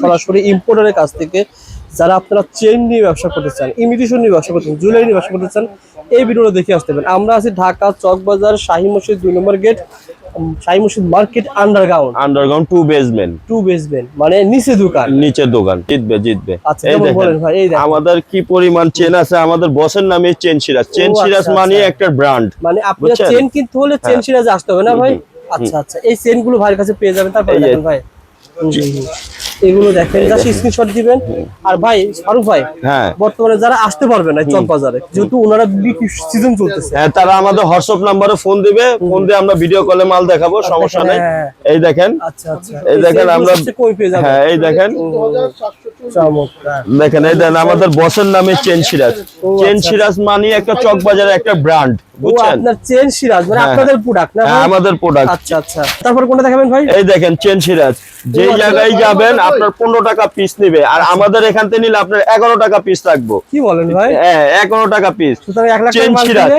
সরাসরি ইম্পোর্টারের কাছ থেকে যারা আপনারা চেইন নিয়ে ব্যবসা করতে চান, ইমিটেশন নিয়ে ব্যবসা করতে চান, জুয়েলারি নিয়ে ব্যবসা করতে চান, এই ভিডিওটা দেখে আসতে পারেন। আমরা আছি ঢাকা চকবাজার শাহী মসজিদ 2 নম্বর গেট, শাহী মসজিদ মার্কেট আন্ডারগ্রাউন্ড 2 বেসমেন্ট মানে নিচের দোকান। জিতবে। আচ্ছা যেমন বলেন ভাই, এই দেখেন আমাদের কি পরিমাণ চেন আছে, আমাদের বসের নামে চেন সিরাজ মানে একটা ব্র্যান্ড। মানে আপনারা চেন কিনতে হলে চেন সিরাজে আসতে হবে না ভাই? আচ্ছা এই চেন গুলো ভাইয়ের কাছে পেয়ে যাবেন। তারপরে দেখেন ভাই এগুলো দেখেন, জাস্ট স্ক্রিনশট দিবেন। আর ভাই ফারুক ভাই, বর্তমানে যারা আসতে পারবে না চক বাজারে, যেহেতু ওনারা বিক্রি সিজন চলতেছে, তারা আমাদের হোয়াটসঅ্যাপ নম্বরে ফোন দিবে, ফোন দিয়ে আমরা ভিডিও কলে মাল দেখাবো, সমস্যা নাই। এই দেখেন, আচ্ছা এই দেখেন আমরা কই পেয়ে যাবেন। এই দেখেন, চমৎকার। দেখেন এই দেন আমাদের বসের নামে চেন সিরাজ মানে একটা চক বাজারে একটা ব্র্যান্ড, বুঝছেন? আপনার চেন সিরাজ মানে আপনাদের প্রোডাক্ট না? আমাদের প্রোডাক্ট। আচ্ছা তারপর কোনটা দেখাবেন ভাই? এই দেখেন চেন সিরাজ, যেই জায়গায় যাবেন আপনার 15 টাকা পিস নেবে, আর আমাদের এখান থেকে নিলে আপনার 11 টাকা পিস রাখবো। কি বলেন ভাই? হ্যাঁ 11 টাকা পিস। সুতরাং 1 লাখ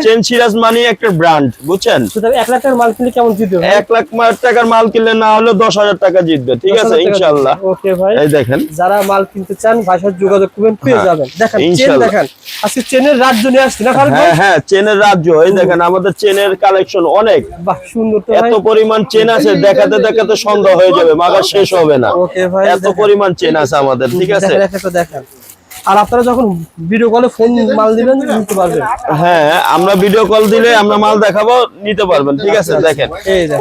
চেন সিরাজ মানে একটা ব্র্যান্ড, বুঝছেন? সুতরাং 1 লাখ টাকার মাল কিনলে কেমন জিতবে? 1 লাখ টাকার মাল কিনলে না হলে 10,000 টাকা জিতবে, ঠিক আছে ইনশাআল্লাহ। ওকে ভাই, এই দেখেন যারা মাল কিনতে চান ভাইয়ের সাথে যোগাযোগ করবেন, পেয়ে যাবেন। দেখেন চেন, দেখেন আজকে চেনের রাজ্য নিয়ে আসছি না ফারুক ভাই? হ্যাঁ চেনের রাজ্য। এই দেখেন আমাদের চেনের কালেকশন অনেক, বাহ সুন্দর তো ভাই। এত পরিমাণ চেন আছে, দেখাতে দেখাতে সন্ধ্যা হয়ে যাবে, মাগা শেষ হবে না। ওকে ভাই, এত পরিমাণ চেন আছে আমাদের, ঠিক আছে? দেখেন আর আপনারা যখন ভিডিও কলে ফোন মাল দিবেন নিতে পারবেন। হ্যাঁ আমরা ভিডিও কল দিলে আমরা মাল দেখাবো, নিতে পারবেন, ঠিক আছে? দেখেন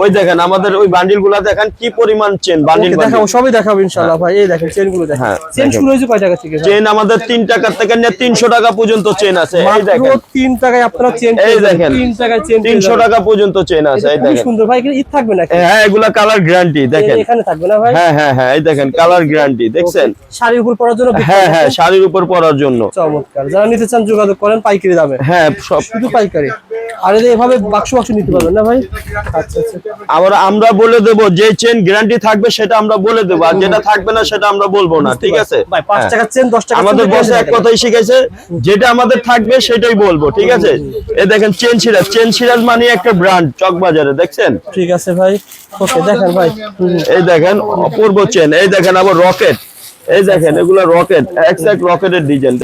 ওই দেখেন আমাদের ওই বান্ডিল গুলা দেখেন কি পরিমাণ চেন, বান্ডিল দেখাবো, সবই দেখাবো ইনশাআল্লাহ ভাই। এই দেখেন চেন গুলো দেখেন। চেন শুরু হয়েছে কয় টাকা থেকে? চেন আমাদের 3 টাকা থেকে নিয়ে 300 টাকা পর্যন্ত চেন আছে। এই দেখেন 3 টাকায় আপনারা চেন, এই দেখেন 3 টাকায় চেন 300 টাকা পর্যন্ত চেন আছে। এই দেখেন সুন্দর ভাই, ঈদ থাকবে নাকি? হ্যাঁ এগুলা কালার গ্যারান্টি, দেখেন এখানে থাকবে না ভাই? হ্যাঁ এই দেখেন কালার গ্যারান্টি, দেখছেন? শাড়ির উপর পরার জন্য? হ্যাঁ শাড়ির উপর পরার জন্য। চমৎকার। যারা নিতে চান যোগাযোগ করেন পাইকারি দামে। হ্যাঁ সব শুধু পাইকারি। আর এভাবে বাক্স নিতে পারবেন না ভাই? আচ্ছা আবার আমরা বলে দেব যে চেন গ্যারান্টি থাকবে সেটা আমরা বলে দেব, আর যেটা থাকবে না সেটা আমরা বলবো না, ঠিক আছে ভাই? 5 টাকা চেন 10 টাকা আমাদের বসে এক কথাই শিখাইছে, যেটা আমাদের থাকবে সেটাই বলবো, ঠিক আছে? এই দেখেন চেন সিরাজ মানে একটা ব্র্যান্ড চক বাজারে, দেখছেন? ঠিক আছে ভাই, ওকে দেখেন ভাই। এই দেখেন অপূর্ব চেন। এই দেখেন আবার রকেট, এই দেখেন এগুলা রকেট, এক্সাক্ট রকেটের ডিজাইন।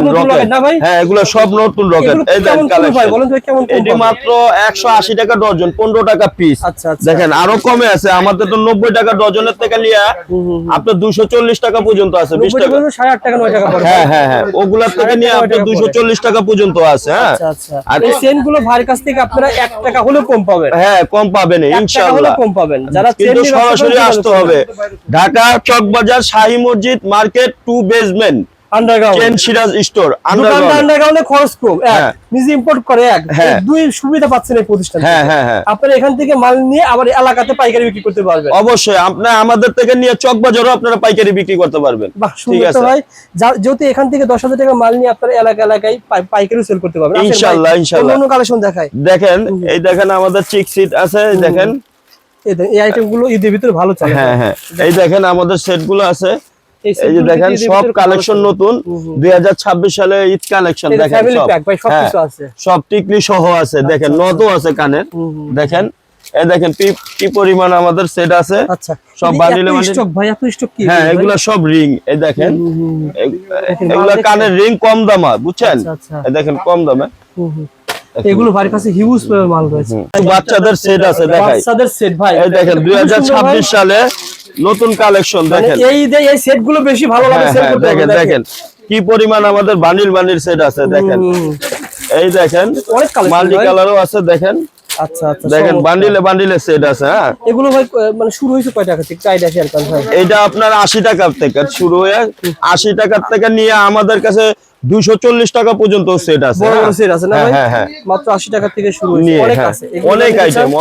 হ্যাঁ এগুলা সব নতুন রকেট। এই দেখেন কালেকশন, এটি মাত্র 180 টাকা ডজন, 15 টাকা পিস। দেখেন আরো কমে আছে, আমাদের তো 90 টাকা ডজনের থেকে নিয়ে আপনার 240 টাকা পর্যন্ত আছে। 20 টাকা 8.5 টাকা 9 টাকা পড়ে। হ্যাঁ ওগুলার থেকে নিয়ে আপনার 240 টাকা পর্যন্ত আছে। হ্যাঁ আর এই চেন গুলো ভাইয়ের কাছ থেকে আপনারা 1 টাকা হলেও কম পাবেন। হ্যাঁ কম পাবেন ইনশাআল্লাহ, কম পাবেন। যারা চেন কিন্তু সরাসরি আসতে হবে Dhaka Chawkbazar Shahi Masjid market 2 basement underground chain Siraj store. আন্ডারগ্রাউন্ডে খরচ কম, নিজে ইম্পোর্ট করে, দুই সুবিধা পাচ্ছেন এই প্রতিষ্ঠান। আপনারা এখান থেকে মাল নিয়ে আবার এলাকাতে পাইকারি বিক্রি করতে পারবেন। অবশ্যই আপনারা আমাদের থেকে নিয়ে চকবাজারও আপনারা পাইকারি বিক্রি করতে পারবেন। বাহ সুন্দর তো ভাই। যেহেতু এখান থেকে 10,000 টাকা মাল নিয়ে আপনারা এলাকায় পাইকারি সেল করতে পারবেন ইনশাআল্লাহ। অন্য কালেকশন দেখাই। দেখেন এই দেখেন আমাদের চিক সিট আছে, দেখেন এই আইটেম গুলো ঈদের ভিতরে ভালো চলে। হ্যাঁ এই দেখেন আমাদের সেট গুলো আছে, এই যে দেখেন সব কালেকশন নতুন 2026 সালে ঈদ কালেকশন। দেখেন সব টিকলি সহ আছে, দেখেন নদও আছে কানের, দেখেন এই দেখেন কি পরিমাণ আমাদের সেট আছে। সব বান্ডিলে স্টক ভাই, এত স্টক কি? হ্যাঁ এগুলা সব রিং, এই দেখেন এগুলা কানের রিং কম দামে, বুঝছেন? এই দেখেন কম দামে। এগুলো ভাইয়ের কাছে হিউজ মাল রয়েছে। বাচ্চাদের সেট আছে, দেখাই বাচ্চাদের সেট ভাই। এই দেখেন 2026 সালে নতুন কালেকশন। দেখেন এই সেট গুলো বেশি ভালো লাগে সেল করতে। দেখেন কি পরিমাণ আমাদের বান্ডিল সেট আছে, দেখেন এই দেখেন মাল্টি কালারও আছে, দেখেন আচ্ছা দেখেন বান্ডিলে সেট আছে। হ্যাঁ এগুলো ভাই মানে শুরু হইছে কয় টাকা থেকে? আইডিয়া শেয়ার করেন ভাই। এটা আপনার 80 টাকা থেকে শুরু হয়ে 80 টাকা থেকে নিয়ে আমাদের কাছে 240 টাকা পর্যন্ত সেট আছে। বড় সেট আছে না ভাই? হ্যাঁ মাত্র 80 টাকা থেকে শুরু হইছে। অনেক আছে,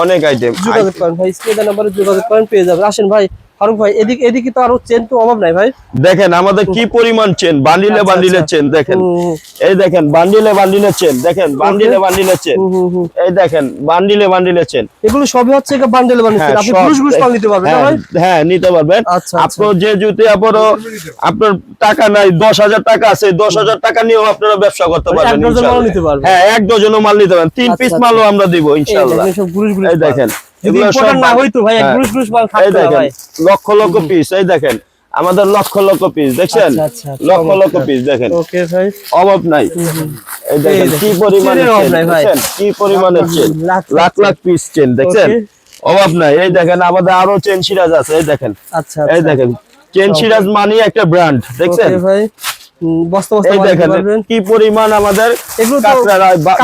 অনেক আইটেম। যোগাযোগ করেন ভাই, স্ক্রিনে নাম্বারে যোগাযোগ করেন, পেয়ে যাবেন। আসেন ভাই ফারুক ভাই, এদিকে তো আরো চেন তো অভাব নাই ভাই। দেখেন আমাদের কি পরিমাণ চেন, বান্ডিলে চেন। দেখেন এই দেখেন বান্ডিলে চেন, দেখেন বান্ডিলে চেন। এই দেখেন বান্ডিলে চেন। এগুলো সবই হচ্ছে বান্ডিলে চেন। আপনি পুরুষ মাল নিতে পারবেন না ভাই? হ্যাঁ নিতে পারবেন। আপনার যে যদি আপনার টাকা নাই, 10,000 টাকা আছে, 10,000 টাকা নিয়েও আপনারা ব্যবসা করতে পারবেন ইনশাআল্লাহ। হ্যাঁ 1 ডজনও মাল নিতে পারবেন, 3 পিস মালও আমরা দিব ইনশাআল্লাহ। এই দেখেন এগুলো সব না হইতো ভাই, গুরুস মাল থাকতো না ভাই। লক্ষ পিস। এই দেখেন আমাদের লক্ষ লক্ষ পিস দেখছেন, লক্ষ লক্ষ পিস দেখেন, ওকে ভাই, অভাব নাই। এই দেখেন কি পরিমাণে চেন, কি পরিমাণে chain, lakh lakh piece chain দেখছেন, অভাব নাই। এই দেখেন আমাদের আরো চেন সিরাজ আছে, এই দেখেন, আচ্ছা এই দেখেন চেন সিরাজ মানে একটা ব্র্যান্ড দেখছেন ভাই, বস্তা বস্তা এই দেখেন কি পরিমাণ আমাদের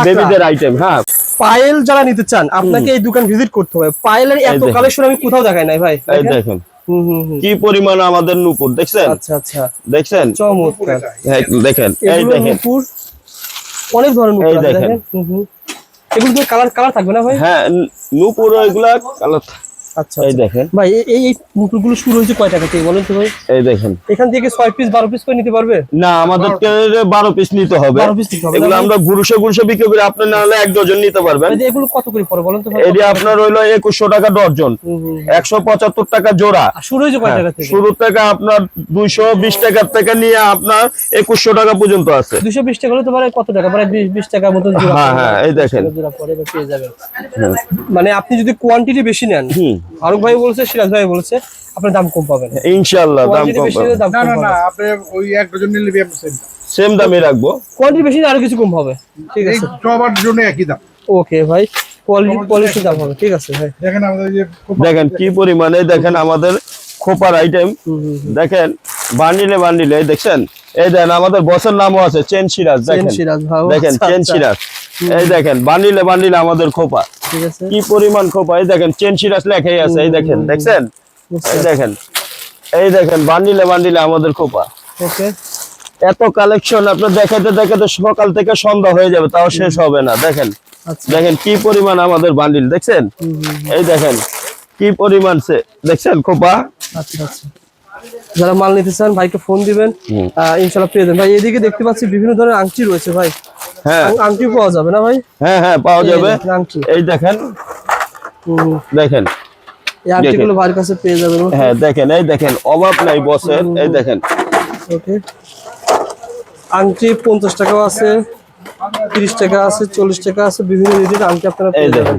বেবিদের আইটেম। হ্যাঁ, পায়েল যারা নিতে চান আপনাকে এই দোকান ভিজিট করতে হবে। পায়েলের এত কালেকশন আমি কোথাও দেখাই নাই ভাই। এই দেখেন কি পরিমাণ আমাদের নূপুর দেখছেন, আচ্ছা আচ্ছা দেখছেন, চমৎকার দেখেন, এই দেখেন নূপুর অনেক ধরনের নূপুর আছে দেখেন। এগুলো তো কালার কালার থাকবে না ভাই? হ্যাঁ, নূপুর এগুলা কালার। আচ্ছা এই দেখেন ভাই, এই নূপুরগুলো শুরু হয়েছে কয় টাকা থেকে বলেন তো ভাই? এই দেখেন এখান থেকে 6 পিস 12 পিস করে নিতে পারবে? না, আমাদেরকে 12 পিস নিতে হবে। 12 পিস নিতে হবে। এগুলো আমরা গুরুশে গুরুশে বিক্রি করি, আপনি না হলে 1 ডজন নিতে পারবেন। এগুলো কত করে পড়ে বলেন তো ভাই? এটি আপনার হইলো 2100 টাকা ডজন, 175 টাকা জোড়া। শুরু হয়েছে কয় টাকা থেকে? শুরু থেকে আপনার 220 টাকা থেকে নিয়ে আপনার 2100 টাকা পর্যন্ত আছে। 220 টাকা হলে তো মানে কত টাকা? মানে 20 টাকা মতো জোড়া। হ্যাঁ হ্যাঁ, এই দেখেন জোড়া পড়ে পেয়ে যাবেন। মানে আপনি যদি কোয়ান্টিটি বেশি নেন, ফারুক ভাই বলছে, সিরাজ ভাই বলছে, আপনার দাম কম পাবেন ইনশাআল্লাহ। দাম কম পাবেন না না না, আপনি ওই 1 ডজন নিলে সেম দামই রাখবো। কোয়ান্টিটি বেশি নিলে আরো কিছু কম হবে। ঠিক আছে, সবার জন্য একই দাম। ওকে ভাই, কোয়ালিটি দাম হবে। ঠিক আছে ভাই, দেখেন আমাদের যে দেখেন কি পরিমাণে, দেখেন আমাদের খোপার আইটেম দেখেন, বান্ডিলে বান্ডিলে দেখছেন। এই দেখেন আমাদের বসের নামও আছে চেন সিরাজ, দেখেন দেখেন চেন সিরাজ। এই দেখেন বান্ডিলে বান্ডিলে আমাদের খোপা, ঠিক আছে, কি পরিমাণ খোপা। এই দেখেন চেন সিরাজ লেখাই আছে, এই দেখেন, দেখছেন, এই দেখেন, এই দেখেন বান্ডিলে বান্ডিলে আমাদের খোপা। ওকে, এত কালেকশন আপনার দেখাতে দেখাতে সকাল থেকে সন্ধ্যা হয়ে যাবে, তাও শেষ হবে না। দেখেন দেখেন কি পরিমাণ আমাদের বান্ডিল দেখছেন, এই দেখেন কি পরিমাণ সে দেখছেন খোপা। আচ্ছা আচ্ছা, যারা মাল নিতে চান ভাইকে ফোন দিবেন, ইনশাআল্লাহ পেয়ে যাবেন। ভাই এদিকে দেখতে পাচ্ছি বিভিন্ন ধরনের আংটি রয়েছে ভাই। হ্যাঁ, আংটি পাওয়া যাবে না ভাই? হ্যাঁ হ্যাঁ, পাওয়া যাবে। এই দেখেন, দেখেন এই আংটিগুলো ভাইয়ের কাছে পেয়ে যাবেন। হ্যাঁ দেখেন, এই দেখেন অভাব নাই বসের। এই দেখেন ওকে, আংটি 50 টাকাও আছে, 30 টাকা আছে, 40 টাকা আছে, বিভিন্ন রেটের আংটি আপনারা পেয়ে যাবেন।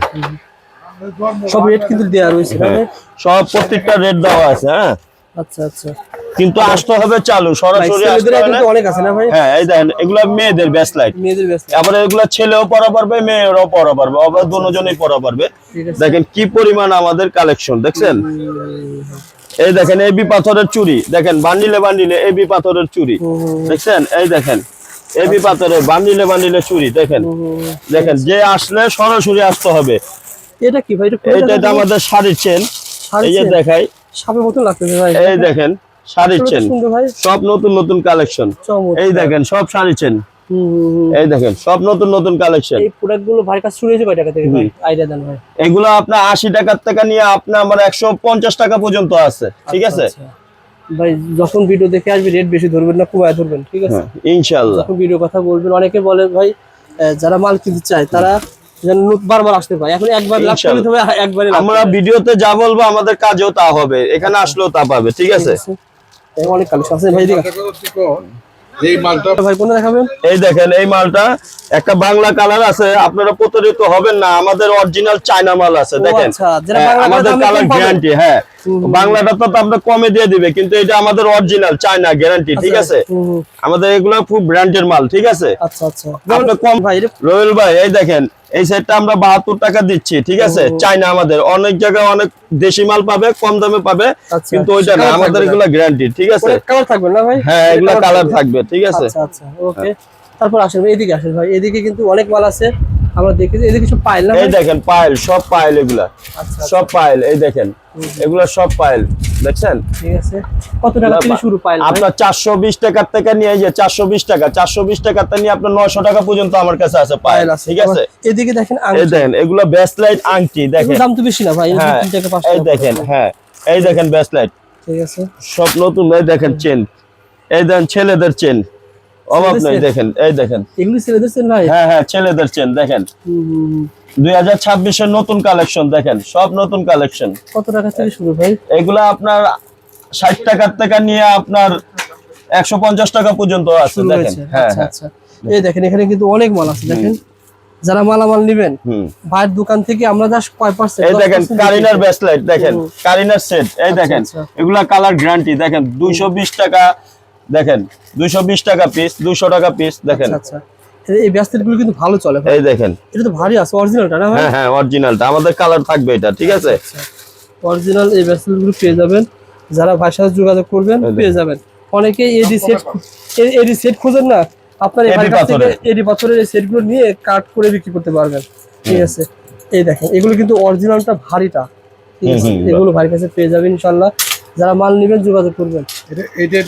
সব রেট কিন্তু দেয়া রয়েছে না ভাই? সব প্রত্যেকটা রেট দেওয়া আছে। হ্যাঁ, আচ্ছা আচ্ছা, কিন্তু আসতে হবে চালু, সরাসরি আসতে হবে। অনেক আছে না ভাই? হ্যাঁ, এই দেখেন এগুলা মেয়েদের বেস্ট লাইট, মেয়েদের বেস্ট। আবার এগুলা ছেলেও পরা পারবে, মেয়েরাও পরা পারবে, আবার দুজনেই পরা পারবে। দেখেন কি পরিমাণ আমাদের কালেকশন দেখছেন। এই দেখেন এবি পাথরের চুড়ি, দেখেন বান্ডিলে বান্ডিলে এবি পাথরের চুড়ি দেখছেন। এই দেখেন এবি পাথরের বান্ডিলে বান্ডিলে চুড়ি দেখেন, দেখেন যে আসলে সরাসরি আসতে হবে। এটা কি ভাই? এটা আমাদের শাড়ির চেন, এই যে দেখাই, সাপের মতো লাগতেছে ভাই। এই দেখেন শাড়ির চেন, সব নতুন নতুন কালেকশন। এই দেখেন সব শাড়ির চেন, এই দেখেন সব নতুন নতুন কালেকশন। এই প্রোডাক্টগুলো ভাই কাছে শুরু হয়েছে কয় টাকা থেকে ভাই? আইডিয়া দেন ভাই। এগুলো আপনার 80 টাকা থেকে নিয়ে আপনার আমার 150 টাকা পর্যন্ত আছে। ঠিক আছে ভাই, যখন ভিডিও দেখে আসবে রেট বেশি ধরবেন না, কমায় ধরবেন। ঠিক আছে ইনশাআল্লাহ, যখন ভিডিও কথা বলবেন। অনেকে বলে ভাই যারা মাল কিনতে চায় তারা যেন বারবার আসতে পারে। এখন একবার লাভ করতে হবে, একবারে আমরা ভিডিওতে যা বলবো আমাদের কাজেও তা হবে, এখানে আসলেও তা পাবে। ঠিক আছে, অনেক কালেকশন আছে ভাই। এই মালটা ভাই কোনটা দেখাবেন? এই দেখেন এই মালটা একটা বাংলা কালার আছে, আপনারা প্রতারিত হবেন না, আমাদের অরিজিনাল চায়না মাল আছে। দেখেন আমাদের কালার গ্যারান্টি। হ্যাঁ, বাংলাটা তো আমরা কমে দিয়ে দিবে, কিন্তু এটা আমাদের অরিজিনাল চায়না গ্যারান্টি। ঠিক আছে, আমাদের এগুলো খুব ব্র্যান্ডের মাল। ঠিক আছে, আচ্ছা আচ্ছা, আপনি কম ভাই রোয়েল ভাই, এই দেখেন এই সেটটা আমরা 72 টাকা দিচ্ছি। ঠিক আছে, চায়না আমাদের অনেক জায়গায় অনেক দেশি মাল পাবে, কম দামে পাবে, কিন্তু ওইটা না, আমাদের এগুলো গ্যারান্টি। ঠিক আছে, কালার থাকবে না ভাই? হ্যাঁ, এগুলো কালার থাকবে। ঠিক আছে, আচ্ছা আচ্ছা, ওকে। তারপর আসেন ভাই, এদিকে আসেন ভাই। এদিকে কিন্তু অনেক মাল আছে, আমরা দেখি। এদিকে সব পাইল না? এই দেখেন পাইল, সব পাইল এগুলা, সব পাইল। এই দেখেন এগুলা সব পাইল দেখছেন। ঠিক আছে, কত টাকা থেকে শুরু পাইল? আপনার 420 টাকা থেকে নিয়ে, এই যে 420 টাকা, 420 টাকা থেকে নিয়ে আপনার 900 টাকা পর্যন্ত আমার কাছে আছে পাইল। ঠিক আছে, এদিকে দেখেন, এই দেখেন এগুলা বেস্ট লাইট আংটি দেখেন, দাম তো বেশি না ভাই, 3 টাকা 5 টাকা। এই দেখেন, হ্যাঁ এই দেখেন বেস্ট লাইট। ঠিক আছে, সব নতুন। এই দেখেন চেন, এই দেখেন ছেলেদের চেন, অভাব নাই। দেখেন এই দেখেন এগুলি ছেলেদের চেন ভাই? হ্যাঁ হ্যাঁ, ছেলেদের চেন দেখেন, 2026 এর নতুন কালেকশন দেখেন, সব নতুন কালেকশন। কত টাকা থেকে শুরু ভাই? এগুলা আপনার 60 টাকা থেকে নিয়ে আপনার 150 টাকা পর্যন্ত আছে। দেখেন, হ্যাঁ আচ্ছা আচ্ছা, এই দেখেন এখানে কিন্তু অনেক মাল আছে। দেখেন যারা মালামাল নেবেন ভাইয়ের দোকান থেকে আমরা জাস্ট কয় পার্সেন্ট, এই দেখেন কারিনার ব্রেসলেট, দেখেন কারিনার সেট, এই দেখেন এগুলা কালার গ্যারান্টি, দেখেন 220 টাকা, দেখেন 220 টাকা পিস, 200 টাকা পিস, দেখেন। আচ্ছা এই ব্রেসলেট গুলো কিন্তু ভালো চলে ভাই। এই দেখেন এটা তো ভারী আছে, অরিজিনালটা না ভাই? হ্যাঁ হ্যাঁ অরিজিনালটা, আমাদের কালার থাকবে এটা, ঠিক আছে। অরিজিনাল এই ব্রেসলেট গুলো পেয়ে যাবেন, যারা ভাইয়ের সাথে যোগাযোগ করবেন পেয়ে যাবেন। অনেকে এডি সেট খোঁজেন না, আপনার এই ভাইয়ের কাছ থেকে এডি পাথরের এই সেটগুলো নিয়ে কাট করে বিক্রি করতে পারবেন, ঠিক আছে। এই দেখেন এগুলো কিন্তু অরিজিনালটা ভারীটা, ঠিক আছে, এগুলো ভাইয়ের কাছে পেয়ে যাবেন ইনশাআল্লাহ। যারা মাল নেবেন যোগাযোগ করবেন। এটা